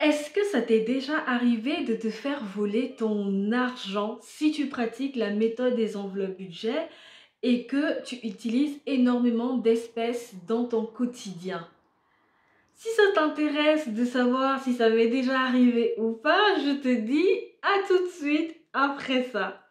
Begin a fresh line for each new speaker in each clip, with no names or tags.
Est-ce que ça t'est déjà arrivé de te faire voler ton argent si tu pratiques la méthode des enveloppes budget et que tu utilises énormément d'espèces dans ton quotidien? Si ça t'intéresse de savoir si ça m'est déjà arrivé ou pas, je te dis à tout de suite après ça.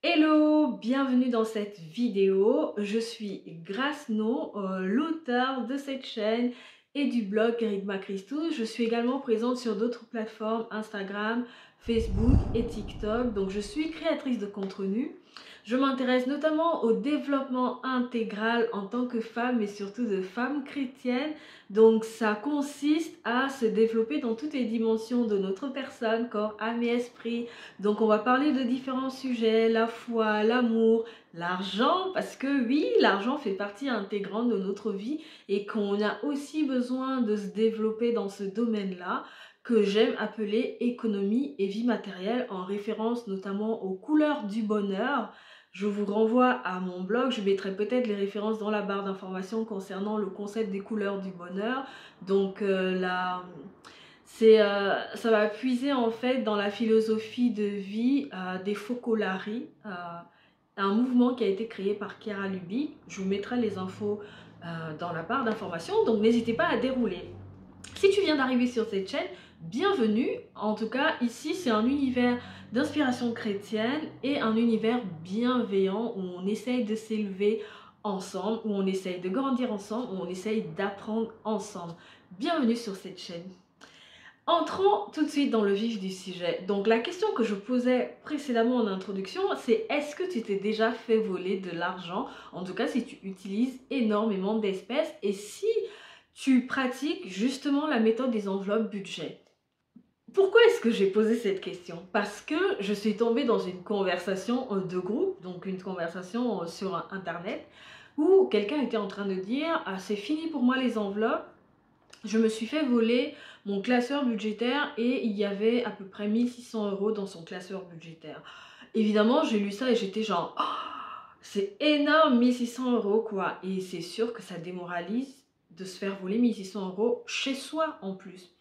Hello, bienvenue dans cette vidéo. Je suis Grace No, l'auteur de cette chaîne et du blog Kerygma Christou. Je suis également présente sur d'autres plateformes, Instagram, Facebook et TikTok. Donc je suis créatrice de contenu. Je m'intéresse notamment au développement intégral en tant que femme, mais surtout de femme chrétienne. Donc ça consiste à se développer dans toutes les dimensions de notre personne, corps, âme et esprit. Donc on va parler de différents sujets, la foi, l'amour, l'argent, parce que oui, l'argent fait partie intégrante de notre vie et qu'on a aussi besoin de se développer dans ce domaine-là, que j'aime appeler économie et vie matérielle, en référence notamment aux couleurs du bonheur. Je vous renvoie à mon blog, je mettrai peut-être les références dans la barre d'informations concernant le concept des couleurs du bonheur. Donc ça va puiser en fait dans la philosophie de vie des Focolari, un mouvement qui a été créé par Chiara Lubich. Je vous mettrai les infos dans la barre d'informations, donc n'hésitez pas à dérouler. Si tu viens d'arriver sur cette chaîne, bienvenue. En tout cas, ici, c'est un univers d'inspiration chrétienne et un univers bienveillant où on essaye de s'élever ensemble, où on essaye de grandir ensemble, où on essaye d'apprendre ensemble. Bienvenue sur cette chaîne. Entrons tout de suite dans le vif du sujet. Donc la question que je posais précédemment en introduction, c'est est-ce que tu t'es déjà fait voler de l'argent? En tout cas, si tu utilises énormément d'espèces et si tu pratiques justement la méthode des enveloppes budget. Pourquoi est-ce que j'ai posé cette question? Parce que je suis tombée dans une conversation de groupe, donc une conversation sur Internet, où quelqu'un était en train de dire « c'est fini pour moi les enveloppes, je me suis fait voler mon classeur budgétaire et il y avait à peu près 1600 € dans son classeur budgétaire. » Évidemment, j'ai lu ça et j'étais genre oh, c'est énorme, 1600 € quoi. Et c'est sûr que ça démoralise de se faire voler 1600 € chez soi en plus.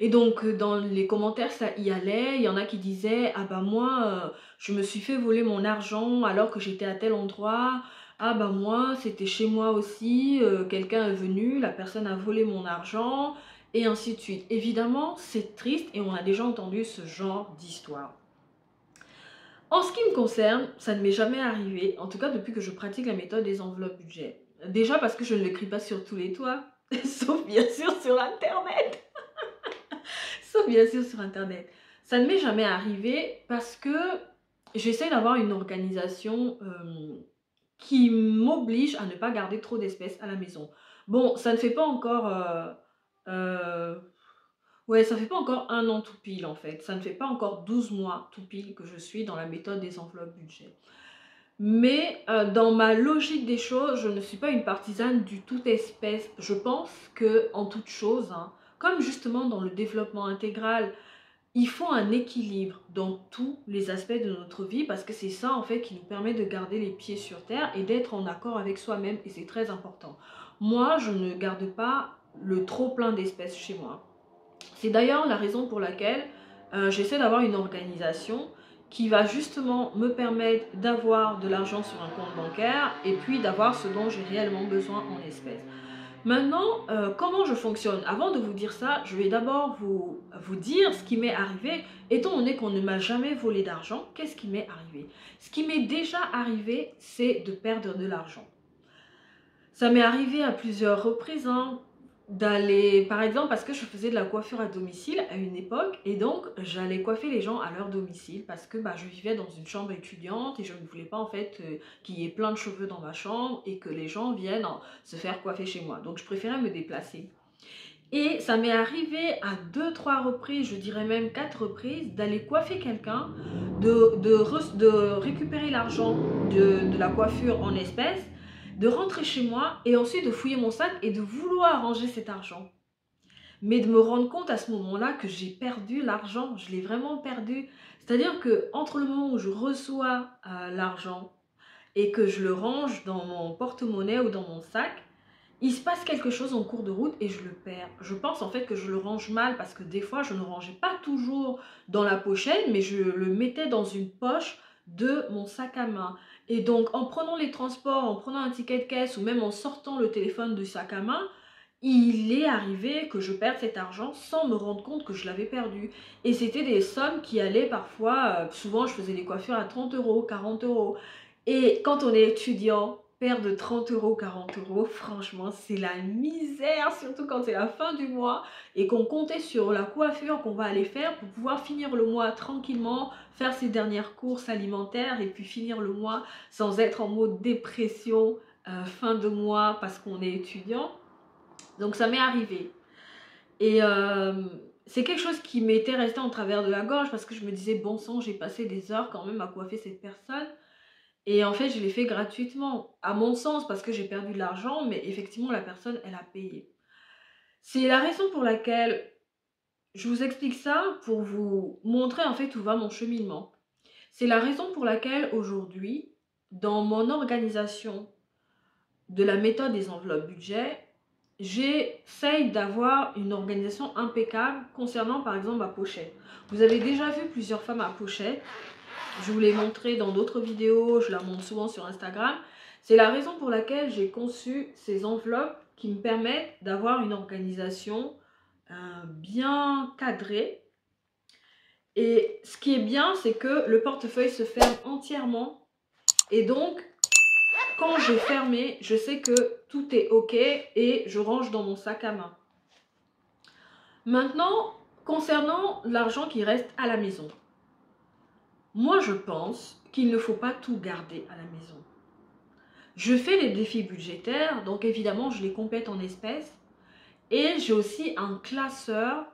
Et donc dans les commentaires ça y allait, il y en a qui disaient ah bah moi je me suis fait voler mon argent alors que j'étais à tel endroit, ah bah moi c'était chez moi aussi, quelqu'un est venu, la personne a volé mon argent et ainsi de suite. Évidemment c'est triste et on a déjà entendu ce genre d'histoire. En ce qui me concerne, ça ne m'est jamais arrivé, en tout cas depuis que je pratique la méthode des enveloppes budget. Déjà parce que je ne l'écris pas sur tous les toits, sauf bien sûr sur Internet. Sauf bien sûr sur Internet. Ça ne m'est jamais arrivé parce que j'essaie d'avoir une organisation qui m'oblige à ne pas garder trop d'espèces à la maison. Bon, ça ne fait pas encore... ouais, ça fait pas encore un an tout pile en fait. Ça ne fait pas encore 12 mois tout pile que je suis dans la méthode des enveloppes budget. Mais dans ma logique des choses, je ne suis pas une partisane du tout espèce. Je pense que en toute chose, hein, comme justement dans le développement intégral, il faut un équilibre dans tous les aspects de notre vie parce que c'est ça en fait qui nous permet de garder les pieds sur terre et d'être en accord avec soi-même et c'est très important. Moi, je ne garde pas le trop plein d'espèces chez moi. C'est d'ailleurs la raison pour laquelle j'essaie d'avoir une organisation qui va justement me permettre d'avoir de l'argent sur un compte bancaire et puis d'avoir ce dont j'ai réellement besoin en espèces. Maintenant, comment je fonctionne? Avant de vous dire ça, je vais d'abord vous dire ce qui m'est arrivé. Étant donné qu'on ne m'a jamais volé d'argent, qu'est-ce qui m'est arrivé? Ce qui m'est déjà arrivé, c'est de perdre de l'argent. Ça m'est arrivé à plusieurs reprises, hein, d'aller, par exemple, parce que je faisais de la coiffure à domicile à une époque, et donc j'allais coiffer les gens à leur domicile parce que je vivais dans une chambre étudiante et je ne voulais pas en fait qu'il y ait plein de cheveux dans ma chambre et que les gens viennent se faire coiffer chez moi. Donc je préférais me déplacer. Et ça m'est arrivé à 2-3 reprises, je dirais même 4 reprises, d'aller coiffer quelqu'un, de récupérer l'argent de la coiffure en espèces de rentrer chez moi et ensuite de fouiller mon sac et de vouloir ranger cet argent. Mais de me rendre compte à ce moment-là que j'ai perdu l'argent, je l'ai vraiment perdu. C'est-à-dire que entre le moment où je reçois l'argent et que je le range dans mon porte-monnaie ou dans mon sac, il se passe quelque chose en cours de route et je le perds. Je pense en fait que je le range mal parce que des fois je ne rangeais pas toujours dans la pochette, mais je le mettais dans une poche de mon sac à main. Et donc en prenant les transports, en prenant un ticket de caisse ou même en sortant le téléphone du sac à main, il est arrivé que je perde cet argent sans me rendre compte que je l'avais perdu. Et c'était des sommes qui allaient parfois, souvent je faisais des coiffures à 30 euros, 40 euros. Et quand on est étudiant, perdre 30 euros, 40 euros, franchement, c'est la misère, surtout quand c'est la fin du mois et qu'on comptait sur la coiffure qu'on va aller faire pour pouvoir finir le mois tranquillement, faire ses dernières courses alimentaires et puis finir le mois sans être en mode dépression fin de mois parce qu'on est étudiant. Donc ça m'est arrivé. Et c'est quelque chose qui m'était resté en travers de la gorge parce que je me disais, bon sang, j'ai passé des heures quand même à coiffer cette personne. Et en fait, je l'ai fait gratuitement, à mon sens, parce que j'ai perdu de l'argent, mais effectivement, la personne, elle a payé. C'est la raison pour laquelle je vous explique ça, pour vous montrer en fait où va mon cheminement. C'est la raison pour laquelle aujourd'hui, dans mon organisation de la méthode des enveloppes budget, j'essaye d'avoir une organisation impeccable concernant par exemple ma pochette. Vous avez déjà vu plusieurs fois ma pochette. Je vous l'ai montré dans d'autres vidéos, je la montre souvent sur Instagram. C'est la raison pour laquelle j'ai conçu ces enveloppes qui me permettent d'avoir une organisation bien cadrée. Et ce qui est bien, c'est que le portefeuille se ferme entièrement. Et donc, quand j'ai fermé, je sais que tout est OK et je range dans mon sac à main. Maintenant, concernant l'argent qui reste à la maison. Moi, je pense qu'il ne faut pas tout garder à la maison. Je fais les défis budgétaires, donc évidemment, je les complète en espèces. Et j'ai aussi un classeur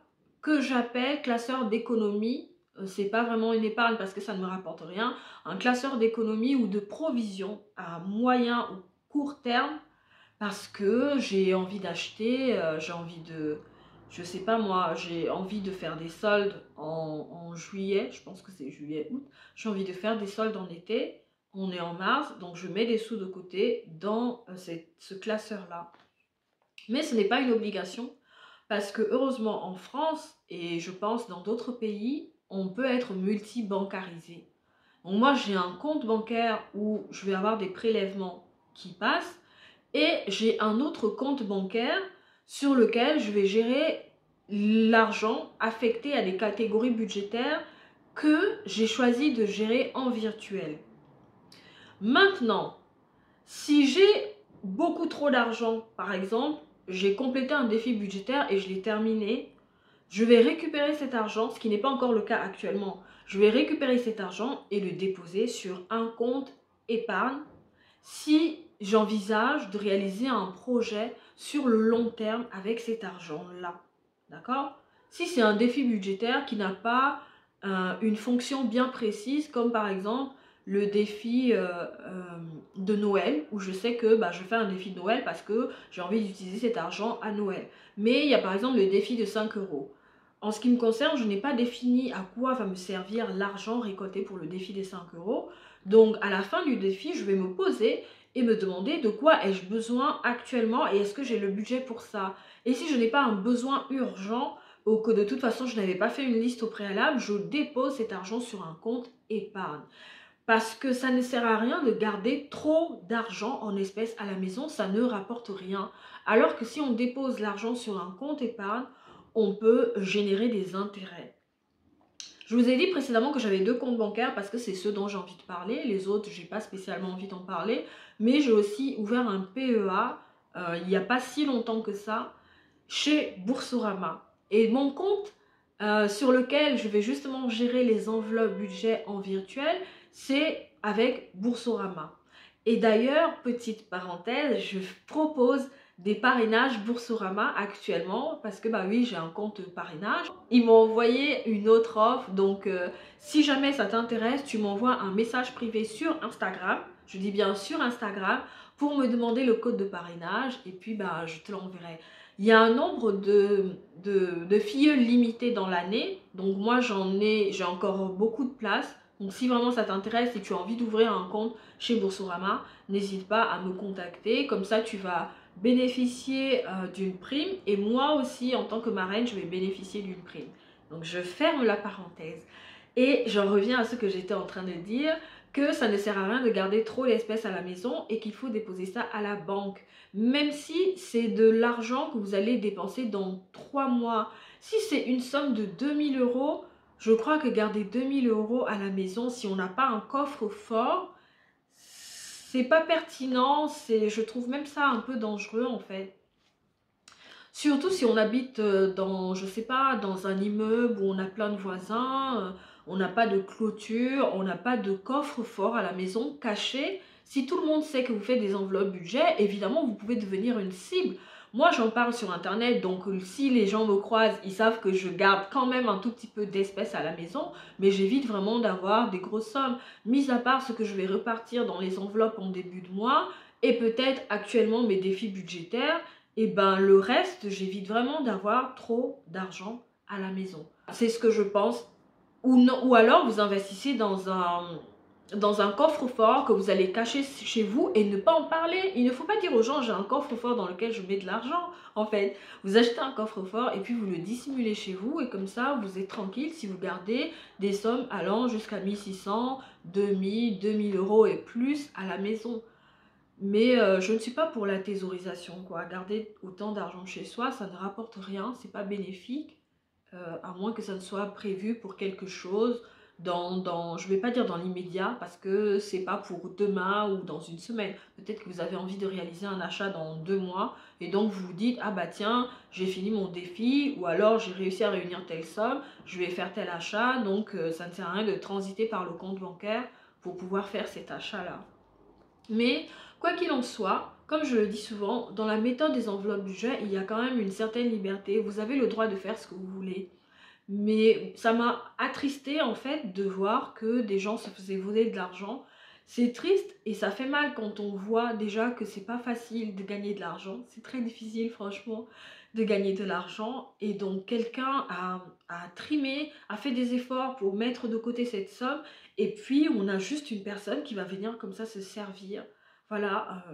que j'appelle classeur d'économie. C'est pas vraiment une épargne parce que ça ne me rapporte rien. Un classeur d'économie ou de provision à moyen ou court terme parce que j'ai envie d'acheter, j'ai envie de... Je sais pas moi, j'ai envie de faire des soldes en juillet, je pense que c'est juillet, août. J'ai envie de faire des soldes en été, on est en mars, donc je mets des sous de côté dans ce classeur-là. Mais ce n'est pas une obligation parce que heureusement en France et je pense dans d'autres pays, on peut être multi-bancarisé. Donc moi j'ai un compte bancaire où je vais avoir des prélèvements qui passent et j'ai un autre compte bancaire sur lequel je vais gérer l'argent affecté à des catégories budgétaires que j'ai choisi de gérer en virtuel. Maintenant, si j'ai beaucoup trop d'argent, par exemple, j'ai complété un défi budgétaire et je l'ai terminé, je vais récupérer cet argent, ce qui n'est pas encore le cas actuellement. Je vais récupérer cet argent et le déposer sur un compte épargne si j'envisage de réaliser un projet sur le long terme avec cet argent-là. D'accord? Si c'est un défi budgétaire qui n'a pas une fonction bien précise, comme par exemple le défi de Noël, où je sais que je fais un défi de Noël parce que j'ai envie d'utiliser cet argent à Noël. Mais il y a par exemple le défi de 5 euros. En ce qui me concerne, je n'ai pas défini à quoi va me servir l'argent récolté pour le défi des 5 euros. Donc à la fin du défi, je vais me poser et me demander de quoi ai-je besoin actuellement et est-ce que j'ai le budget pour ça. Et si je n'ai pas un besoin urgent ou que de toute façon je n'avais pas fait une liste au préalable, je dépose cet argent sur un compte épargne. Parce que ça ne sert à rien de garder trop d'argent en espèces à la maison, ça ne rapporte rien. Alors que si on dépose l'argent sur un compte épargne, on peut générer des intérêts. Je vous ai dit précédemment que j'avais 2 comptes bancaires parce que c'est ceux dont j'ai envie de parler. Les autres, je n'ai pas spécialement envie d'en parler. Mais j'ai aussi ouvert un PEA il n'y a pas si longtemps que ça chez Boursorama. Et mon compte sur lequel je vais justement gérer les enveloppes budget en virtuel, c'est avec Boursorama. Et d'ailleurs, petite parenthèse, je propose des parrainages Boursorama actuellement parce que oui, j'ai un compte parrainage. Ils m'ont envoyé une autre offre, donc si jamais ça t'intéresse, tu m'envoies un message privé sur Instagram. Je dis bien sur Instagram pour me demander le code de parrainage et puis bah, je te l'enverrai. Il y a un nombre de filles limitées dans l'année, donc moi j'ai encore beaucoup de place. Donc si vraiment ça t'intéresse et tu as envie d'ouvrir un compte chez Boursorama, n'hésite pas à me contacter, comme ça tu vas bénéficier d'une prime et moi aussi en tant que marraine je vais bénéficier d'une prime. Donc je ferme la parenthèse et j'en reviens à ce que j'étais en train de dire, que ça ne sert à rien de garder trop l'espèce à la maison et qu'il faut déposer ça à la banque. Même si c'est de l'argent que vous allez dépenser dans 3 mois. Si c'est une somme de 2000 euros, je crois que garder 2000 euros à la maison, si on n'a pas un coffre-fort, c'est pas pertinent, je trouve même ça un peu dangereux en fait. Surtout si on habite dans, je sais pas, dans un immeuble où on a plein de voisins, on n'a pas de clôture, on n'a pas de coffre-fort à la maison caché. Si tout le monde sait que vous faites des enveloppes budget, évidemment, vous pouvez devenir une cible. Moi, j'en parle sur Internet, donc si les gens me croisent, ils savent que je garde quand même un tout petit peu d'espèces à la maison, mais j'évite vraiment d'avoir des grosses sommes. Mis à part ce que je vais repartir dans les enveloppes en début de mois, et peut-être actuellement mes défis budgétaires, et ben le reste, j'évite vraiment d'avoir trop d'argent à la maison. C'est ce que je pense. Ou, non, ou alors vous investissez dans un coffre-fort que vous allez cacher chez vous et ne pas en parler. Il ne faut pas dire aux gens j'ai un coffre-fort dans lequel je mets de l'argent. En fait, vous achetez un coffre-fort et puis vous le dissimulez chez vous et comme ça vous êtes tranquille si vous gardez des sommes allant jusqu'à 1600, 2000, 2000 euros et plus à la maison. Mais je ne suis pas pour la thésaurisation, quoi. Garder autant d'argent chez soi, ça ne rapporte rien, c'est pas bénéfique, à moins que ça ne soit prévu pour quelque chose je vais pas dire dans l'immédiat, parce que c'est pas pour demain ou dans une semaine. Peut-être que vous avez envie de réaliser un achat dans 2 mois, et donc vous vous dites, ah bah tiens, j'ai fini mon défi, ou alors j'ai réussi à réunir telle somme, je vais faire tel achat, donc ça ne sert à rien de transiter par le compte bancaire pour pouvoir faire cet achat-là. Mais quoi qu'il en soit, comme je le dis souvent, dans la méthode des enveloppes budget, il y a quand même une certaine liberté. Vous avez le droit de faire ce que vous voulez. Mais ça m'a attristé en fait de voir que des gens se faisaient voler de l'argent. C'est triste et ça fait mal quand on voit déjà que c'est pas facile de gagner de l'argent. C'est très difficile franchement de gagner de l'argent. Et donc quelqu'un a trimé, a fait des efforts pour mettre de côté cette somme. Et puis on a juste une personne qui va venir comme ça se servir. Voilà,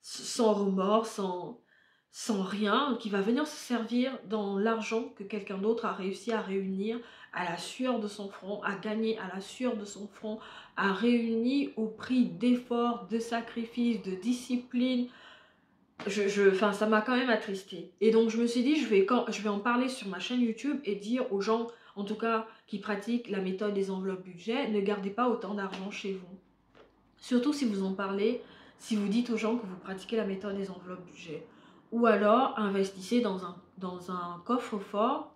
sans remords, sans rien, qui va venir se servir dans l'argent que quelqu'un d'autre a réussi à réunir à la sueur de son front, à gagner à la sueur de son front, à réunir au prix d'efforts, de sacrifices, de discipline. Enfin, ça m'a quand même attristée. Et donc je me suis dit, je vais en parler sur ma chaîne YouTube et dire aux gens, en tout cas qui pratiquent la méthode des enveloppes budget, ne gardez pas autant d'argent chez vous. Surtout si vous en parlez, si vous dites aux gens que vous pratiquez la méthode des enveloppes budget. Ou alors investissez dans un coffre-fort,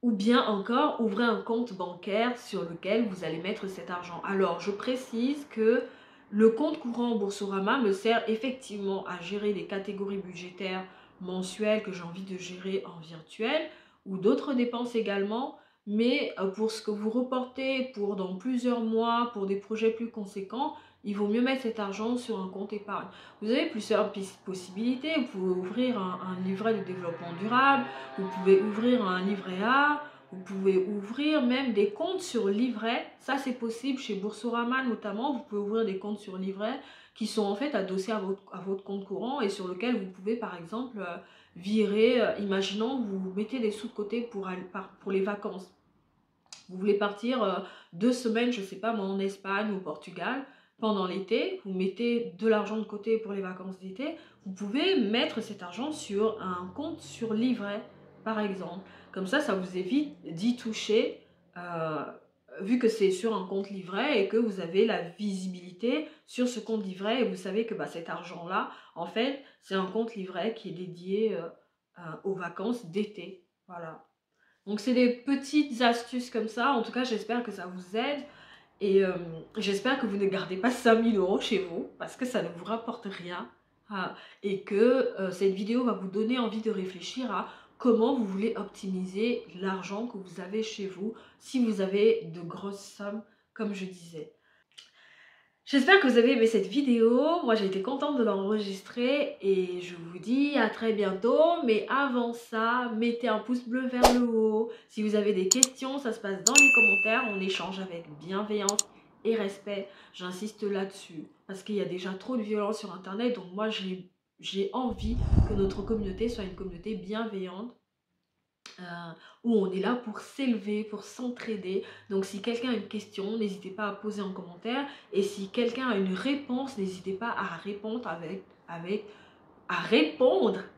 ou bien encore ouvrez un compte bancaire sur lequel vous allez mettre cet argent. Alors je précise que le compte courant Boursorama me sert effectivement à gérer les catégories budgétaires mensuelles que j'ai envie de gérer en virtuel, ou d'autres dépenses également, mais pour ce que vous reportez pour dans plusieurs mois, pour des projets plus conséquents, il vaut mieux mettre cet argent sur un compte épargne. Vous avez plusieurs possibilités. Vous pouvez ouvrir un livret de développement durable, vous pouvez ouvrir un livret A, vous pouvez ouvrir même des comptes sur livret. Ça, c'est possible chez Boursorama notamment. Vous pouvez ouvrir des comptes sur livret qui sont en fait adossés à votre compte courant et sur lequel vous pouvez par exemple virer, imaginons vous mettez des sous de côté pour les vacances. Vous voulez partir 2 semaines, je ne sais pas moi, en Espagne ou au Portugal, pendant l'été, vous mettez de l'argent de côté pour les vacances d'été, vous pouvez mettre cet argent sur un compte sur livret, par exemple. Comme ça vous évite d'y toucher, vu que c'est sur un compte livret et que vous avez la visibilité sur ce compte livret et vous savez que cet argent-là, en fait, c'est un compte livret qui est dédié aux vacances d'été. Voilà. Donc c'est des petites astuces comme ça, en tout cas j'espère que ça vous aide et j'espère que vous ne gardez pas 5000 € chez vous parce que ça ne vous rapporte rien et que cette vidéo va vous donner envie de réfléchir à comment vous voulez optimiser l'argent que vous avez chez vous si vous avez de grosses sommes comme je disais. J'espère que vous avez aimé cette vidéo. Moi, j'ai été contente de l'enregistrer et je vous dis à très bientôt. Mais avant ça, mettez un pouce bleu vers le haut. Si vous avez des questions, ça se passe dans les commentaires. On échange avec bienveillance et respect. J'insiste là-dessus parce qu'il y a déjà trop de violence sur Internet. Donc moi, j'ai envie que notre communauté soit une communauté bienveillante. Où on est là pour s'élever, pour s'entraider. Donc si quelqu'un a une question, n'hésitez pas à poser en commentaire. Et si quelqu'un a une réponse, n'hésitez pas à répondre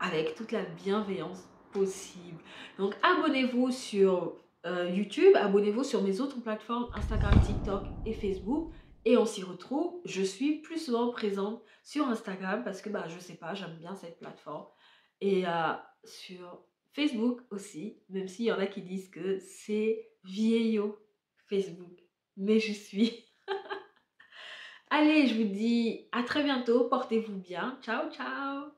avec toute la bienveillance possible. Donc abonnez-vous sur YouTube, abonnez-vous sur mes autres plateformes Instagram, TikTok et Facebook. Et on s'y retrouve. Je suis plus souvent présente sur Instagram parce que je sais pas, j'aime bien cette plateforme. Et sur Facebook aussi, même s'il y en a qui disent que c'est vieillot Facebook. Mais je suis. Allez, je vous dis à très bientôt, portez-vous bien. Ciao, ciao.